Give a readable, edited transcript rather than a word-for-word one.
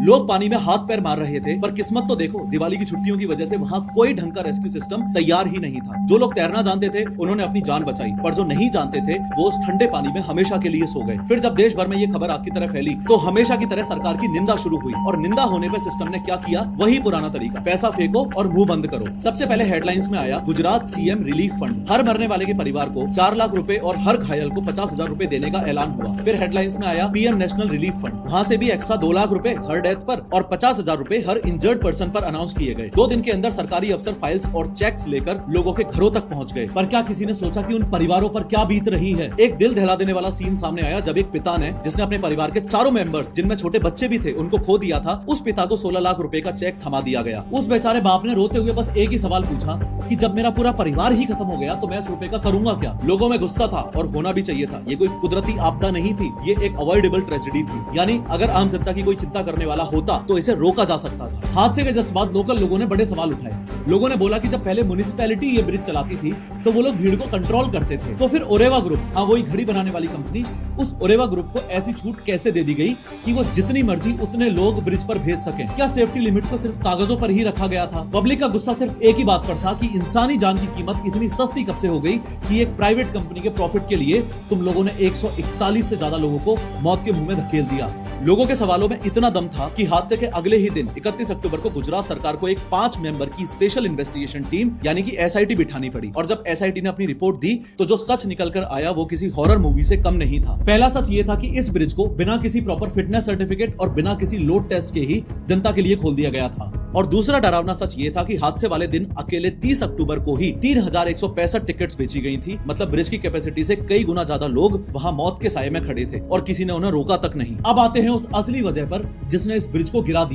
लोग पानी में हाथ पैर मार रहे थे, पर किस्मत तो देखो, दिवाली की छुट्टियों की वजह से वहाँ कोई ढंग का रेस्क्यू सिस्टम तैयार ही नहीं था। जो लोग तैरना जानते थे उन्होंने अपनी जान बचाई, पर जो नहीं जानते थे वो उस ठंडे पानी में हमेशा के लिए सो गए। फिर जब देश भर में ये खबर आग की तरह फैली तो हमेशा की तरह सरकार की निंदा शुरू हुई, और निंदा होने पे सिस्टम ने क्या किया, वही पुराना तरीका, पैसा फेंको और मुंह बंद करो। सबसे पहले हेडलाइंस में आया गुजरात सीएम रिलीफ फंड, हर मरने वाले के परिवार को 4 लाख रुपए और हर घायल को 50,000 रुपए देने का ऐलान हुआ। फिर हेडलाइंस में आया पीएम नेशनल रिलीफ फंड, वहाँ से भी एक्स्ट्रा 2 लाख रुपए हर डेथ पर और 50,000 रुपए हर इंजर्ड पर्सन पर अनाउंस किए गए। 2 दिन के अंदर सरकारी अफसर फाइल्स और चेक्स लेकर लोगों के घरों तक पहुंच गए। पर क्या किसी ने सोचा कि उन परिवारों पर क्या बीत रही है? एक दिल दहला देने वाला सीन सामने आया जब एक पिता ने, जिसने अपने परिवार के चारों मेंबर्स, जिनमें छोटे बच्चे भी थे, उनको खो दिया था, उस पिता को 16 लाख रुपए का चेक थमा दिया गया। उस बेचारे बाप ने रोते हुए बस एक ही सवाल पूछा कि जब मेरा पूरा परिवार ही खत्म हो गया तो मैं इस रुपए का करूंगा क्या? लोगों में गुस्सा था, और होना भी चाहिए था। ये कोई कुदरती आपदा नहीं थी, ये एक अवॉइडेबल ट्रेजेडी थी। यानी अगर आम जनता की कोई चिंता करने वाला होता तो इसे रोका जा सकता था। हादसे के जस्ट बाद लोकल लोगों ने बड़े सवाल उठाए। लोगों ने बोला कि जब पहले म्युनिसिपैलिटी ये ब्रिज चलाती थी तो वो लोग भीड़ को कंट्रोल करते थे, तो फिर ओरेवा ग्रुप, हाँ वही घड़ी बनाने वाली कंपनी, उस ओरेवा ग्रुप को ऐसी छूट कैसे दे दी गई कि वो जितनी मर्जी उतने लोग ब्रिज पर भेज सकें? क्या सेफ्टी लिमिट्स को सिर्फ कागजों पर ही रखा गया था? पब्लिक का गुस्सा सिर्फ एक ही बात पर था कि इंसानी जान की कीमत इतनी सस्ती कब से हो गई कि एक प्राइवेट कंपनी के प्रॉफिट के लिए तुम लोगों ने 141 से ज्यादा लोगों को मौत के मुंह में धकेल दिया। लोगों के सवालों में इतना दम था कि हादसे के अगले ही दिन 31 अक्टूबर को गुजरात सरकार को एक 5 मेंबर की स्पेशल इन्वेस्टिगेशन टीम यानी कि एसआईटी बिठानी पड़ी। और जब एसआईटी ने अपनी रिपोर्ट दी तो जो सच निकल कर आया वो किसी हॉरर मूवी से कम नहीं था। पहला सच ये था कि इस ब्रिज को बिना किसी प्रॉपर फिटनेस सर्टिफिकेट और बिना किसी लोड टेस्ट के ही जनता के लिए खोल दिया गया था। और दूसरा डरावना सच ये था कि हादसे वाले दिन अकेले 30 अक्टूबर को ही 3165 टिकट्स बेची गई थी। मतलब ब्रिज की कैपेसिटी से कई गुना ज्यादा लोग वहां मौत के साये में खड़े थे और किसी ने उन्हें रोका तक नहीं। अब आते हैं उस असली वजह पर जिसने इस ब्रिज को गिरा दिया।